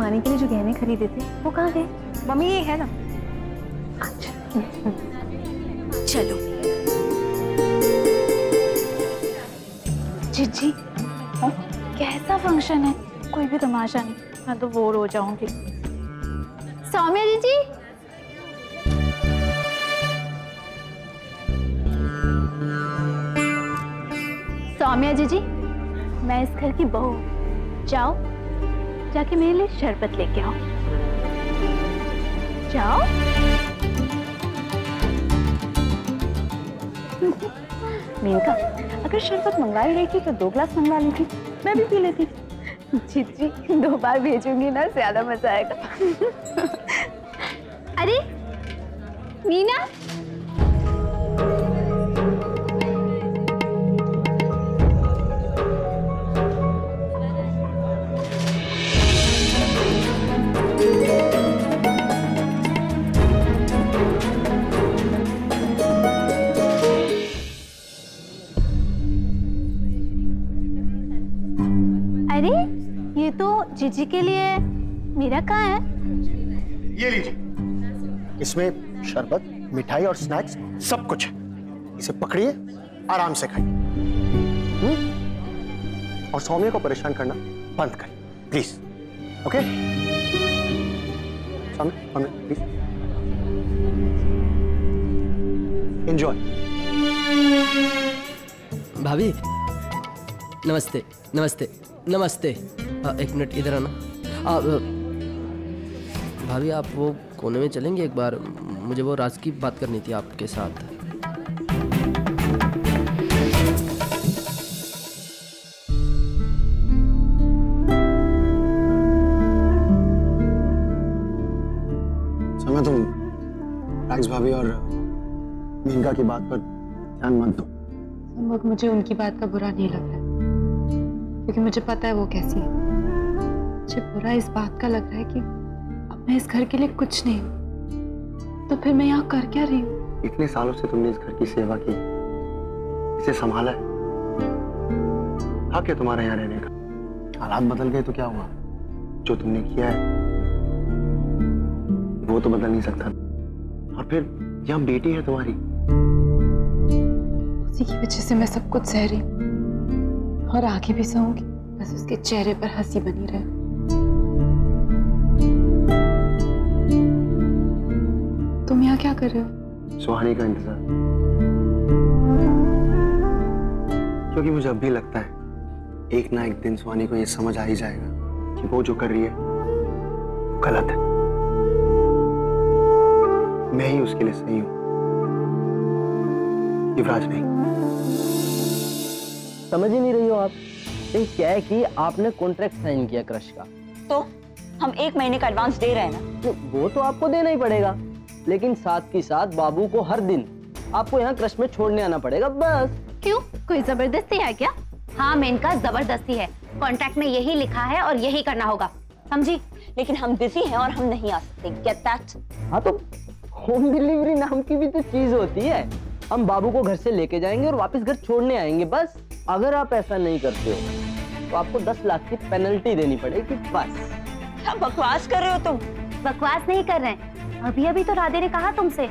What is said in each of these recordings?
नानी के लिए जो गहने खरीदे थे वो कहाँ गए? मम्मी ये है ना। अच्छा चलो। जीजी कैसा फंक्शन है? कोई भी तमाशा नहीं, मैं तो बोर हो जाऊंगी। सौम्या जीजी, सौम्या जीजी, मैं इस घर की बहू हूँ। जाओ, जाके मेरे लिए शरबत लेके आओ। जाओ। मेनका, अगर शरबत मंगा ही रही थी तो 2 ग्लास मंगा ली थी, मैं भी पी लेती। जीजी 2 बार भेजूंगी ना, ज्यादा मजा आएगा। अरे मीना, अरे ये तो जीजी के लिए मीरा कहाँ है? ये लीजिए, इसमें शरबत, मिठाई और स्नैक्स सब कुछ है। इसे पकड़िए, आराम से खाइए। और सौम्या को परेशान करना बंद करिए please. Okay Saumya, Saumya please enjoy. भाभी नमस्ते नमस्ते नमस्ते। एक मिनट इधर आना। भाभी आप वो कोने में चलेंगे एक बार, मुझे वो राज की बात करनी थी आपके साथ। समय तुम राज भाभी और मेनका की बात पर ध्यान मत दो। संभव मुझे उनकी बात का बुरा नहीं लग रहा है, क्योंकि मुझे पता है वो कैसी है। मुझे बुरा इस बात का लग रहा है कि अब मैं इस घर के लिए कुछ नहीं हूँ, तो फिर मैं यहाँ कर क्या रही हूँ? इतने सालों से तुमने इस घर की सेवा की, इसे संभाला है, हक है तुम्हारा यहाँ रहने का। हालात बदल गए तो क्या हुआ? जो तुमने किया है वो तो बदल नहीं सकता। और फिर यहाँ बेटी है तुम्हारी, उसी की वजह से मैं सब कुछ सह रही हूँ और आगे भी सहूंगी, बस उसके चेहरे पर हंसी बनी रहे। तुम यहाँ क्या कर रहे हो? सुहानी का इंतजार, क्योंकि मुझे अब भी लगता है एक ना एक दिन सुहानी को ये समझ आ ही जाएगा कि वो जो कर रही है वो गलत है। मैं ही उसके लिए सही हूं, युवराज नहीं। समझ ही नहीं रही हो आप? क्या है कि आपने कॉन्ट्रैक्ट साइन किया क्रश का, तो हम 1 महीने का एडवांस दे रहे हैं ना। तो वो तो आपको देना ही पड़ेगा, लेकिन साथ ही साथ बाबू को हर दिन आपको यहाँ क्रश में छोड़ने आना पड़ेगा बस। क्यों, कोई जबरदस्ती है क्या? हाँ मेनका, जबरदस्ती है। कॉन्ट्रैक्ट में यही लिखा है और यही करना होगा, समझी? लेकिन हम बिजी हैं और हम नहीं आ सकते, गेट दैट? हाँ तो होम डिलीवरी नाम की भी तो चीज होती है। हम बाबू को घर से लेके जाएंगे और वापस घर छोड़ने आएंगे बस। अगर आप ऐसा नहीं करते हो तो आपको 10 लाख की पेनल्टी देनी पड़ेगी बस। क्या बकवास कर रहे हो तुम? बकवास नहीं कर रहे हैं, अभी अभी तो राधे ने कहा तुमसे,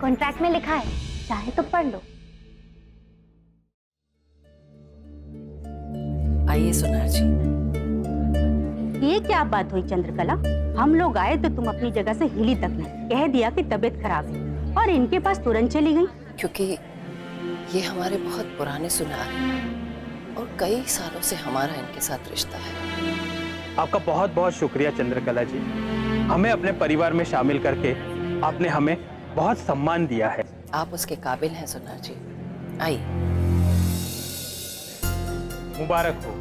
कॉन्ट्रैक्ट में लिखा है, चाहे तो पढ़ लो। आइए सुनार जी। ये क्या बात हुई चंद्रकला? हम लोग आए तो तुम अपनी जगह से हिली तक नहीं, कह दिया कि तबीयत खराब है और इनके पास तुरंत चली गई। क्योंकि ये हमारे बहुत पुराने सुनार हैं और कई सालों से हमारा इनके साथ रिश्ता है। आपका बहुत बहुत शुक्रिया चंद्रकला जी, हमें अपने परिवार में शामिल करके आपने हमें बहुत सम्मान दिया है। आप उसके काबिल हैं सुनार जी। आइए। मुबारक हो,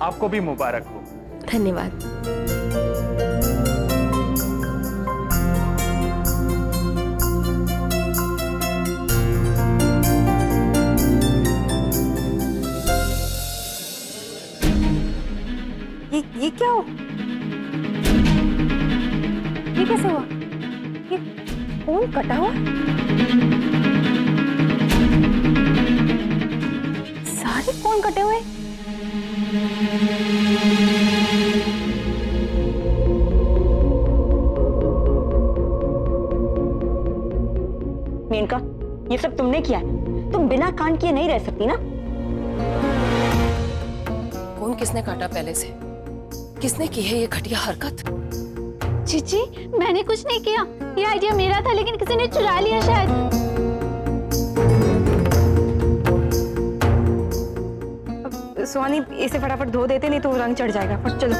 आपको भी मुबारक हो। धन्यवाद। ये क्या हो? ये कैसे हुआ? ये फोन कटा हुआ? सारे फोन कटे हुए। तुमने किया है। तुम बिना कांड किए नहीं रह सकती ना। कौन किसने काटा पहले से? किसने की है ये घटिया हरकत? जीजी मैंने कुछ नहीं किया, ये आइडिया मेरा था लेकिन किसी ने चुरा लिया शायद। सुहानी इसे फटाफट धो देते, नहीं तो रंग चढ़ जाएगा। फट चलो।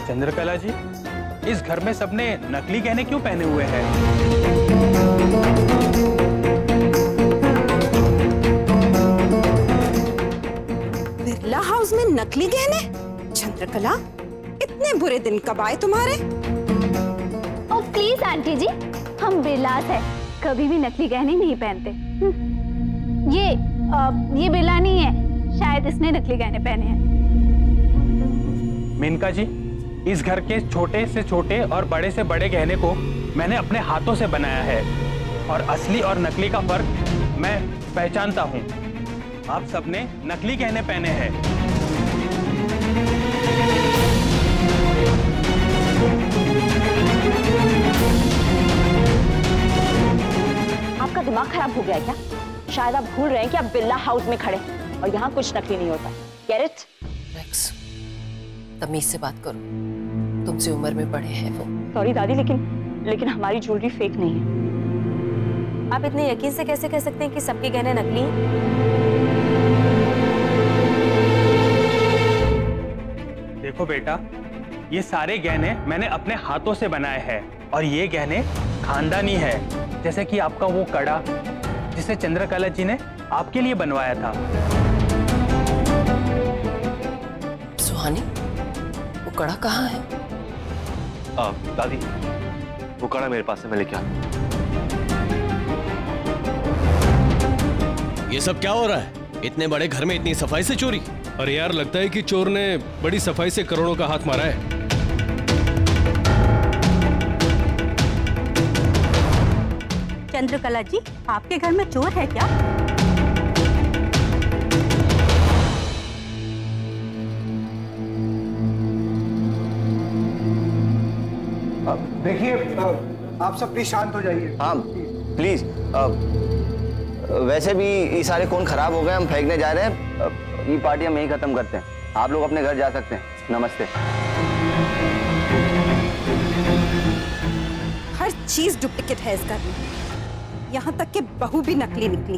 चंद्रकला जी, इस घर में सबने नकली गहने क्यों पहने हुए हैं? बिरला हाउस में नकली गहने? चंद्रकला, इतने बुरे दिन कब आए तुम्हारे? ओ प्लीज आंटी जी, हम बिरलास है, कभी भी नकली गहने नहीं पहनते। ये बिरला नहीं है, शायद इसने नकली गहने पहने हैं। मेनका जी, इस घर के छोटे से छोटे और बड़े से बड़े गहने को मैंने अपने हाथों से बनाया है और असली और नकली का फर्क मैं पहचानता हूँ। आप सबने नकली गहने पहने हैं। आपका दिमाग खराब हो गया है क्या? शायद आप भूल रहे हैं कि आप बिरला हाउस में खड़े हैं और यहाँ कुछ नकली नहीं होता। Get it? रेक्स, तमीज से बात करो, तुमसे उम्र में बड़े हैं वो। सॉरी दादी, लेकिन हमारी ज्वेलरी फेक नहीं है। आप इतने यकीन से कैसे कह सकते हैं कि सबके गहने नकली हैं? देखो बेटा, ये सारे गहने मैंने अपने हाथों से बनाए हैं और ये गहने खानदानी है, जैसे कि आपका वो कड़ा जिसे चंद्रकला जी ने आपके लिए बनवाया था। सुहानी, वो कड़ा कहाँ है? दादी, वो कड़ा मेरे पास है, मैं लेके आता। ये सब क्या हो रहा है? इतने बड़े घर में इतनी सफाई से चोरी? अरे यार, लगता है कि चोर ने बड़ी सफाई से करोड़ों का हाथ मारा है। चंद्रकला जी, आपके घर में चोर है क्या? देखिए, आप सब प्लीज शांत हो जाइए। हाँ प्लीज। वैसे भी ये सारे खून खराब हो गए, हम फेंकने जा रहे हैं। ये पार्टी हम यहीं खत्म करते हैं, आप लोग अपने घर जा सकते हैं। नमस्ते। हर चीज डुप्लीकेट है इस घर में, यहाँ तक कि बहू भी नकली निकली।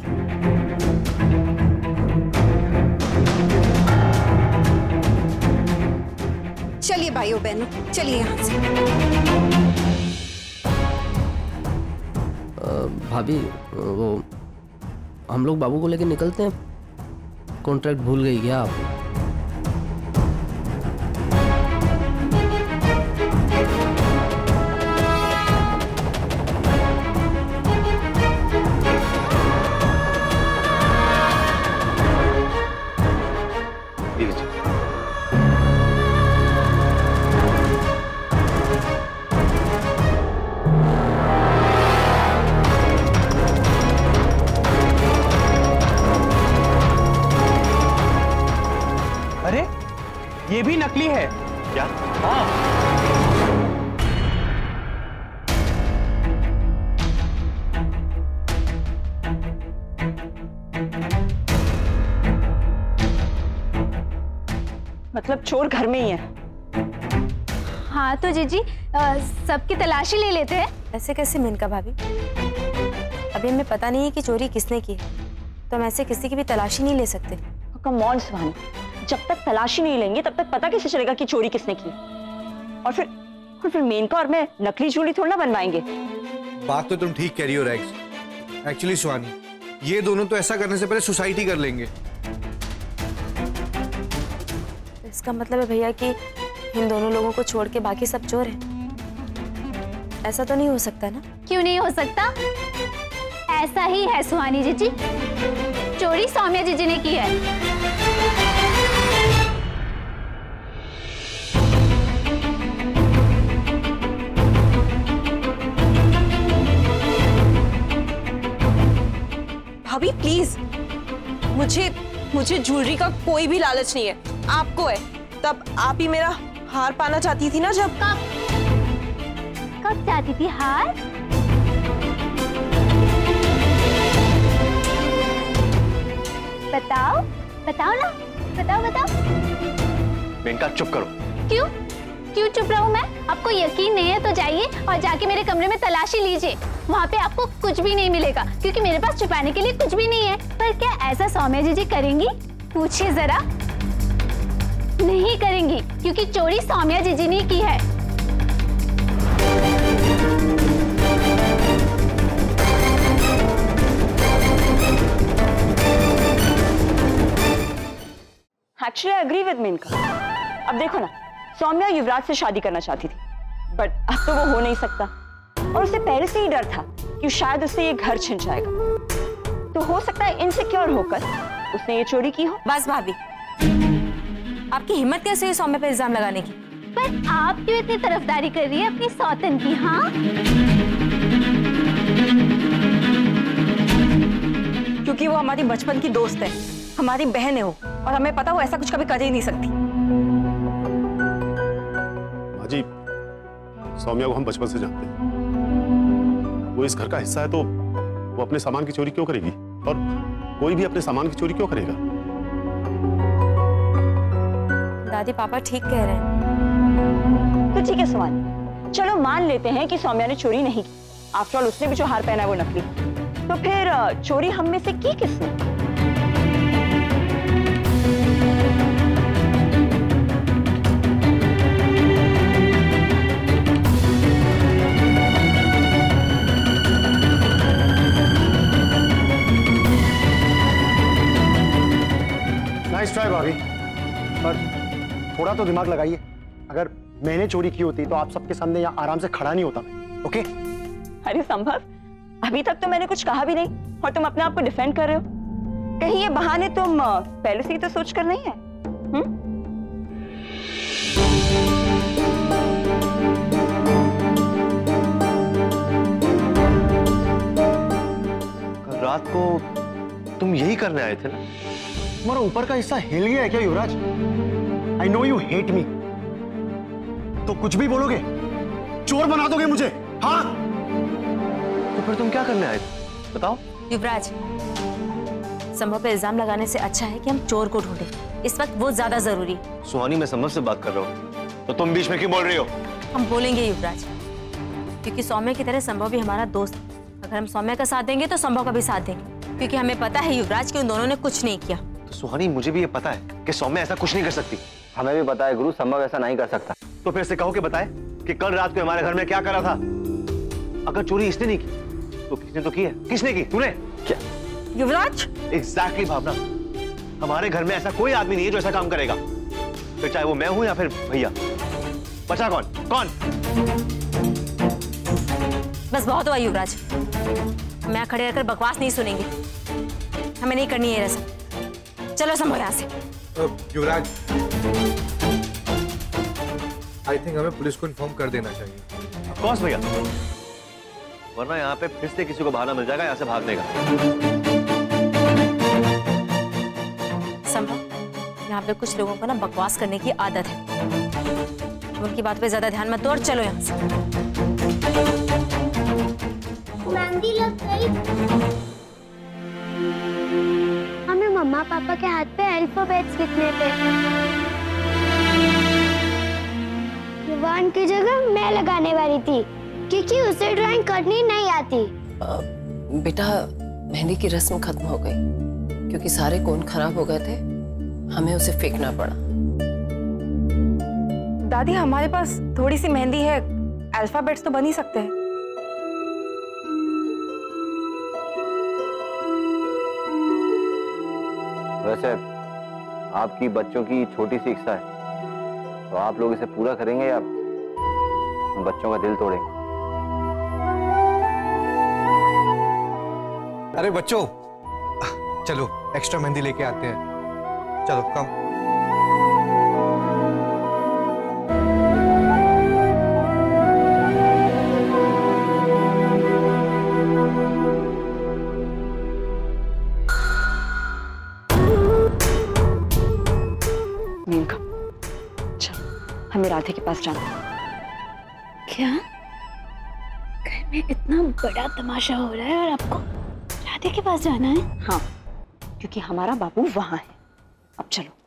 चलिए भाइयों बहनों, चलिए यहाँ से। भाभी, वो हम लोग बाबू को लेके निकलते हैं। कॉन्ट्रैक्ट भूल गई क्या आप? ये भी नकली है क्या? हाँ। मतलब चोर घर में ही है? हाँ तो जीजी, सबकी तलाशी ले लेते हैं। ऐसे कैसे मेनका भाभी? अभी हमें पता नहीं है कि चोरी किसने की है, तो हम ऐसे किसी की भी तलाशी नहीं ले सकते। कम ऑन सुहानी, जब तक तलाशी नहीं लेंगे तब तक पता कैसे चलेगा कि चोरी किसने की? और फिर मेनका और मैं नकली ज्वेलरी थोड़ा ना बनवाएंगे। बात तो तुम ठीक कह रही हो रेक्स। एक्चुअली सुहानी, ये दोनों तो ऐसा करने से पहले सुसाइटी कर लेंगे। इसका मतलब है भैया कि इन दोनों लोगों को छोड़ के बाकी सब चोर हैं। ऐसा तो नहीं हो सकता ना? क्यों नहीं हो सकता? ऐसा ही है सुहानी जीजी, चोरी सौम्या जीजी ने की है। भाभी प्लीज, मुझे ज्वेलरी का कोई भी लालच नहीं है, आपको है। तब आप ही मेरा हार पाना चाहती थी ना जब। कब चाहती थी हार? बताओ बताओ ना, बताओ। मेनका चुप करो। क्यों चुप रहूं मैं? आपको यकीन नहीं है तो जाइए और जाके मेरे कमरे में तलाशी लीजिए। वहाँ पे आपको कुछ भी नहीं मिलेगा क्योंकि मेरे पास छुपाने के लिए कुछ भी नहीं है। पर क्या ऐसा सौम्या जी करेंगी? पूछिए जरा। नहीं करेंगी क्योंकि चोरी सौम्या जी ने की है। Actually, I agree with Maneka. अब देखो ना, सौम्या युवराज से शादी करना चाहती थी, बट अब तो वो हो नहीं सकता और उसे पहले से ही डर था कि शायद उससे ये घर छिन जाएगा। तो हो सकता है इनसिक्योर होकर उसने ये चोरी की हो। बस भाभी, आपकी हिम्मत कैसे है सौम्या पे इल्जाम लगाने की? पर आप क्यों इतनी तरफदारी कर रही है अपनी सौतन की? हाँ, क्योंकि वो हमारी बचपन की दोस्त है, हमारी बहन है वो, और हमें पता वो ऐसा कुछ कभी कर ही नहीं सकती। जी, सौम्या को हम बचपन से जानते हैं। वो इस घर का हिस्सा है तो वो अपने सामान की चोरी क्यों करेगी? और कोई भी अपने सामान की चोरी क्यों करेगा? दादी पापा ठीक कह रहे हैं। तो ठीक है सुहानी, चलो मान लेते हैं कि सौम्या ने चोरी नहीं की। आफ्टर ऑल उसने भी जो हार पहना है वो नकली। तो फिर चोरी हम में से की किसने? नाइस ट्राई भाभी, पर थोड़ा तो दिमाग लगाइए। अगर मैंने चोरी की होती तो आप सबके सामने यहाँ आराम से खड़ा नहीं होता मैं। ओके? अरे संभव, अभी तक तो मैंने कुछ कहा भी नहीं और तुम अपने आप को डिफेंड कर रहे हो। कहीं ये बहाने तुम पहले से ही तो सोच कर नहीं है? कल रात को तुम यही करने आए थे ना? तुम्हारा ऊपर का हिस्सा हिल गया है क्या Yuvraj? I know you hate me, तो कुछ भी बोलोगे? चोर बना दोगे मुझे? हाँ? तो फिर तुम क्या करने आए थे? बताओ। युवराज, संभव पे इल्जाम लगाने से अच्छा है कि हम चोर को ढूंढें। इस वक्त वो ज्यादा जरूरी है। सुहानी, मैं संभव से बात कर रहा हूँ, तो तुम बीच में क्यों बोल रही हो? हम बोलेंगे युवराज, क्योंकि सौम्या की तरह संभव भी हमारा दोस्त है। अगर हम सौम्या का साथ देंगे तो संभव का भी साथ देंगे, क्योंकि हमें पता है युवराज कि उन दोनों ने कुछ नहीं किया। तो सुहानी, मुझे भी ये पता है कि सौम्या ऐसा कुछ नहीं कर सकती। हमें भी पता है गुरु, संभव ऐसा नहीं कर सकता। तो फिर से कहो कि बताए कि कल रात को हमारे घर में क्या करा था? अगर चोरी इसने नहीं की तो किसने तो की है? किसने की? तूने? क्या? युवराज? एग्जैक्टली भावना, हमारे घर में ऐसा कोई आदमी नहीं है जो ऐसा काम करेगा, फिर चाहे वो मैं हूं या फिर भैया। बचा कौन? कौन? बस बहुत हुआ युवराज, हम यहाँ खड़े रहकर बकवास नहीं सुनेंगे। हमें नहीं करनी है रस्म। चलो संभव यहाँ से। युवराज, आई थिंक हमें पुलिस को इन्फॉर्म कर देना चाहिए। ऑफ कोर्स भैया, वरना यहाँ पे फिर से किसी को बहाना मिल जाएगा यहाँ से भागने का। संभव, यहाँ पे कुछ लोगों को ना बकवास करने की आदत है। उनकी बात पे ज्यादा ध्यान मत दो और चलो यहाँ से। मेहंदी लग गई। हमें मम्मा पापा के हाथ पे अल्फाबेट्स लिखने थे। युवान की जगह मैं लगाने वाली थी क्योंकि उसे ड्राइंग करनी नहीं आती। बेटा, मेहंदी की रस्म खत्म हो गई क्योंकि सारे कोन खराब हो गए थे, हमें उसे फेंकना पड़ा। दादी, हमारे पास थोड़ी सी मेहंदी है, अल्फाबेट्स तो बन ही सकते हैं। वैसे आपकी बच्चों की छोटी सी इच्छा है, तो आप लोग इसे पूरा करेंगे या बच्चों का दिल तोड़ेंगे? अरे बच्चों, चलो एक्स्ट्रा मेहंदी लेके आते हैं। चलो कम। मेनका, चल हमें राधे के पास जाना। क्या? घर में इतना बड़ा तमाशा हो रहा है और आपको राधे के पास जाना है? हाँ, क्योंकि हमारा बाबू वहां है। अब चलो।